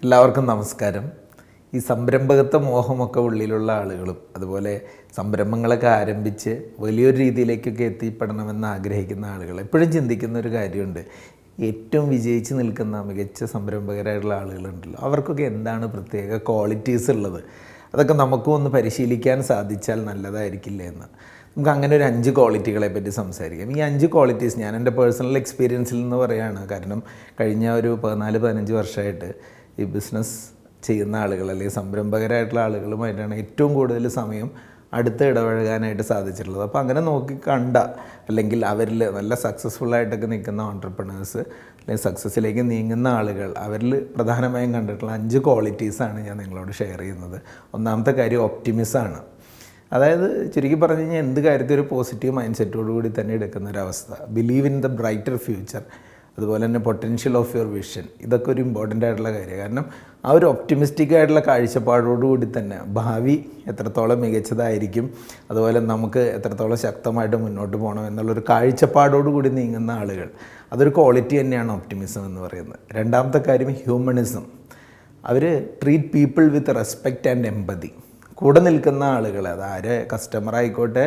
എല്ലാവർക്കും നമസ്കാരം. ഈ സംരംഭകത്വ മോഹമൊക്കെ ഉള്ളിലുള്ള ആളുകളും അതുപോലെ സംരംഭങ്ങളൊക്കെ ആരംഭിച്ച് വലിയൊരു രീതിയിലേക്കൊക്കെ എത്തിപ്പെടണമെന്ന് ആഗ്രഹിക്കുന്ന ആളുകൾ എപ്പോഴും ചിന്തിക്കുന്ന ഒരു കാര്യമുണ്ട്. ഏറ്റവും വിജയിച്ച് നിൽക്കുന്ന മികച്ച സംരംഭകരായിട്ടുള്ള ആളുകളുണ്ടല്ലോ, അവർക്കൊക്കെ എന്താണ് പ്രത്യേക ക്വാളിറ്റീസ് ഉള്ളത്, അതൊക്കെ നമുക്കും ഒന്ന് പരിശീലിക്കാൻ സാധിച്ചാൽ നല്ലതായിരിക്കില്ലേ എന്ന്. നമുക്ക് അങ്ങനെ ഒരു 5 ക്വാളിറ്റികളെ പറ്റി സംസാരിക്കാം. ഈ 5 ക്വാളിറ്റീസ് ഞാൻ എൻ്റെ പേഴ്സണൽ എക്സ്പീരിയൻസിൽ നിന്ന് പറയുകയാണ്. കാരണം കഴിഞ്ഞ ഒരു 14-15 വർഷമായിട്ട് ഈ ബിസിനസ് ചെയ്യുന്ന ആളുകൾ അല്ലെങ്കിൽ സംരംഭകരായിട്ടുള്ള ആളുകളുമായിട്ടാണ് ഏറ്റവും കൂടുതൽ സമയം അടുത്ത് ഇടപഴകാനായിട്ട് സാധിച്ചിട്ടുള്ളത്. അപ്പോൾ അങ്ങനെ നോക്കി കണ്ട അല്ലെങ്കിൽ അവരിൽ നല്ല സക്സസ്ഫുള്ളായിട്ടൊക്കെ നിൽക്കുന്ന ഓൺട്രപ്രണേഴ്സ് അല്ലെങ്കിൽ സക്സസ്സിലേക്ക് നീങ്ങുന്ന ആളുകൾ, അവരിൽ പ്രധാനമായും കണ്ടിട്ടുള്ള 5 ക്വാളിറ്റീസാണ് ഞാൻ നിങ്ങളോട് ഷെയർ ചെയ്യുന്നത്. ഒന്നാമത്തെ കാര്യം ഒപ്റ്റിമിസമാണ്. അതായത് ചുരുക്കി പറഞ്ഞു കഴിഞ്ഞാൽ എന്ത് കാര്യത്തിൽ ഒരു പോസിറ്റീവ് മൈൻഡ് സെറ്റോടുകൂടി തന്നെ എടുക്കുന്ന ഒരവസ്ഥ. Believe in the brighter future, അതുപോലെ തന്നെ പൊട്ടൻഷ്യൽ ഓഫ് യുവർ വിഷൻ, ഇതൊക്കെ ഒരു ഇമ്പോർട്ടൻ്റ് ആയിട്ടുള്ള കാര്യമാണ്. കാരണം ആ ഒരു ഒപ്റ്റിമിസ്റ്റിക് ആയിട്ടുള്ള കാഴ്ചപ്പാടോടുകൂടി തന്നെ ഭാവി എത്രത്തോളം മികച്ചതായിരിക്കും, അതുപോലെ നമുക്ക് എത്രത്തോളം ശക്തമായിട്ട് മുന്നോട്ട് പോകണം എന്നുള്ളൊരു കാഴ്ചപ്പാടോടുകൂടി നീങ്ങുന്ന ആളുകൾ, അതൊരു ക്വാളിറ്റി തന്നെയാണ് ഒപ്റ്റിമിസം എന്ന് പറയുന്നത്. രണ്ടാമത്തെ കാര്യം ഹ്യൂമണിസം. അവർ treat people with respect and empathy. കൂടെ നിൽക്കുന്ന ആളുകൾ, അത് ആര് കസ്റ്റമർ ആയിക്കോട്ടെ,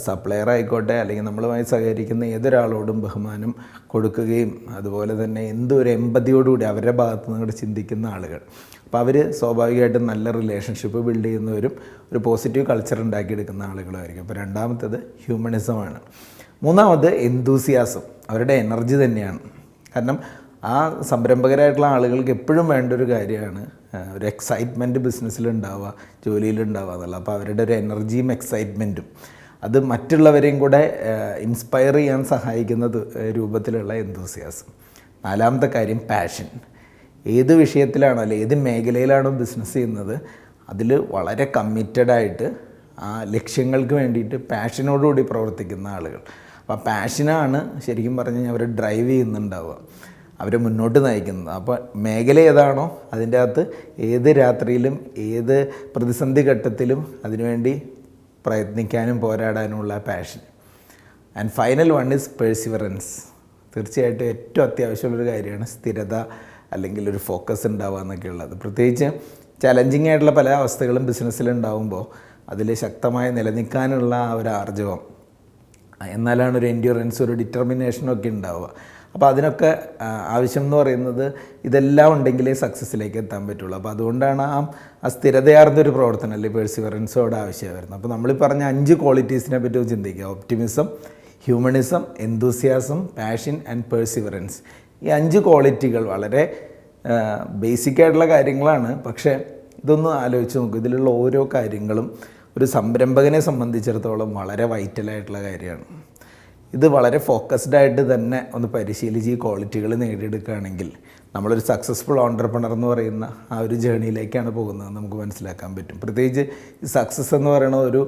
സപ്ലയർ ആയിക്കോട്ടെ, അല്ലെങ്കിൽ നമ്മളുമായി സഹകരിക്കുന്ന ഏതൊരാളോടും ബഹുമാനം കൊടുക്കുകയും അതുപോലെ തന്നെ എന്തൊരു എമ്പതിയോടുകൂടി അവരുടെ ഭാഗത്തു നിന്ന് ചിന്തിക്കുന്ന ആളുകൾ. അപ്പോൾ അവർ സ്വാഭാവികമായിട്ടും നല്ല റിലേഷൻഷിപ്പ് ബിൽഡ് ചെയ്യുന്നവരും ഒരു പോസിറ്റീവ് കൾച്ചർ ഉണ്ടാക്കിയെടുക്കുന്ന ആളുകളുമായിരിക്കും. അപ്പോൾ രണ്ടാമത്തേത് ഹ്യൂമണിസമാണ്. മൂന്നാമത് എന്തൂസിയാസം, അവരുടെ എനർജി തന്നെയാണ്. കാരണം ആ സംരംഭകരായിട്ടുള്ള ആളുകൾക്ക് എപ്പോഴും വേണ്ട ഒരു കാര്യമാണ് ഒരു എക്സൈറ്റ്മെൻറ്റ് ബിസിനസ്സിലുണ്ടാവുക, ജോലിയിലുണ്ടാവുക എന്നുള്ളത്. അപ്പോൾ അവരുടെ ഒരു എനർജിയും എക്സൈറ്റ്മെൻറ്റും അത് മറ്റുള്ളവരെയും കൂടെ ഇൻസ്പയർ ചെയ്യാൻ സഹായിക്കുന്ന രൂപത്തിലുള്ള എന്തൂസിയാസം. നാലാമത്തെ കാര്യം പാഷൻ. ഏത് വിഷയത്തിലാണോ അല്ലെങ്കിൽ ഏത് മേഖലയിലാണോ ബിസിനസ് ചെയ്യുന്നത് അതിൽ വളരെ കമ്മിറ്റഡായിട്ട് ആ ലക്ഷ്യങ്ങൾക്ക് വേണ്ടിയിട്ട് പാഷനോടുകൂടി പ്രവർത്തിക്കുന്ന ആളുകൾ. അപ്പോൾ ആ പാഷനാണ് ശരിക്കും പറഞ്ഞു കഴിഞ്ഞാൽ അവരെ ഡ്രൈവ് ചെയ്യുന്നുണ്ടാവുക, അവരെ മുന്നോട്ട് നയിക്കുന്നത്. അപ്പോൾ മേഖല ഏതാണോ അതിൻ്റെ അകത്ത് ഏത് രാത്രിയിലും ഏത് പ്രതിസന്ധി ഘട്ടത്തിലും അതിനുവേണ്ടി പ്രയത്നിക്കാനും പോരാടാനുമുള്ള passion. And final one is perseverance. തീർച്ചയായിട്ടും ഏറ്റവും അത്യാവശ്യമുള്ളൊരു കാര്യമാണ് സ്ഥിരത അല്ലെങ്കിൽ ഒരു ഫോക്കസ് ഉണ്ടാവുക എന്നൊക്കെ ഉള്ളത്. പ്രത്യേകിച്ച് ചലഞ്ചിങ് ആയിട്ടുള്ള പല അവസ്ഥകളും ബിസിനസ്സിലുണ്ടാവുമ്പോൾ അതിൽ ശക്തമായി നിലനിൽക്കാനുള്ള ആ ഒരു ആർജവം, എന്നാലാണ് ഒരു എൻഡ്യൂറൻസ്, ഒരു ഡിറ്റർമിനേഷനൊക്കെ ഉണ്ടാവുക. അപ്പോൾ അതിനൊക്കെ ആവശ്യം എന്ന് പറയുന്നത് ഇതെല്ലാം ഉണ്ടെങ്കിലേ സക്സസ്സിലേക്ക് എത്താൻ പറ്റുള്ളൂ. അപ്പോൾ അതുകൊണ്ടാണ് ആ സ്ഥിരതയാർന്നൊരു പ്രവർത്തനം അല്ലെങ്കിൽ പെർസിവറൻസോടെ ആവശ്യം വരുന്നത്. അപ്പോൾ നമ്മൾ പറഞ്ഞ 5 ക്വാളിറ്റീസിനെ പറ്റി ചിന്തിക്കുക. Optimism, humanism, enthusiasm, passion and perseverance. ഈ 5 ക്വാളിറ്റികൾ വളരെ ബേസിക്കായിട്ടുള്ള കാര്യങ്ങളാണ്. പക്ഷേ ഇതൊന്ന് ആലോചിച്ച് നോക്കും, ഇതിലുള്ള ഓരോ കാര്യങ്ങളും ഒരു സംരംഭകനെ സംബന്ധിച്ചിടത്തോളം വളരെ വൈറ്റലായിട്ടുള്ള കാര്യമാണ്. ഇത് വളരെ ഫോക്കസ്ഡ് ആയിട്ട് തന്നെ ഒന്ന് പരിശീലിച്ച് ഈ ക്വാളിറ്റികൾ നേടിയെടുക്കുകയാണെങ്കിൽ നമ്മളൊരു സക്സസ്ഫുൾ ഓൺട്രപ്രണർ എന്ന് പറയുന്ന ആ ഒരു ജേണിയിലേക്കാണ് പോകുന്നത് നമുക്ക് മനസ്സിലാക്കാൻ പറ്റും. പ്രത്യേകിച്ച് ഈ സക്സസ് എന്ന് പറയുന്നത് ഒരു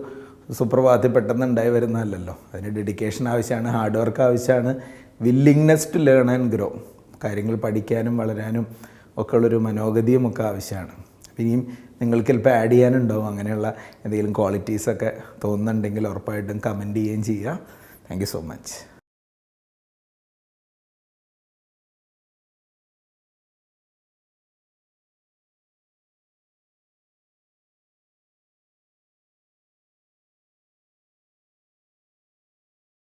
സുപ്രഭാതത്തിൽ പെട്ടെന്ന് ഉണ്ടായി വരുന്നതല്ലല്ലോ. അതിന് ഡെഡിക്കേഷൻ ആവശ്യമാണ്, ഹാർഡ് വർക്ക് ആവശ്യമാണ്, willingness to learn and grow. കാര്യങ്ങൾ പഠിക്കാനും വളരാനും ഒക്കെ ഉള്ളൊരു മനോഗതിയും ഒക്കെ ആവശ്യമാണ്. ഇനിയും നിങ്ങൾക്ക് ചിലപ്പോൾ ആഡ് ചെയ്യാനുണ്ടാവും അങ്ങനെയുള്ള എന്തെങ്കിലും ക്വാളിറ്റീസൊക്കെ തോന്നുന്നുണ്ടെങ്കിൽ ഉറപ്പായിട്ടും കമൻറ്റ് ചെയ്യുകയും ചെയ്യുക. Thank you so much.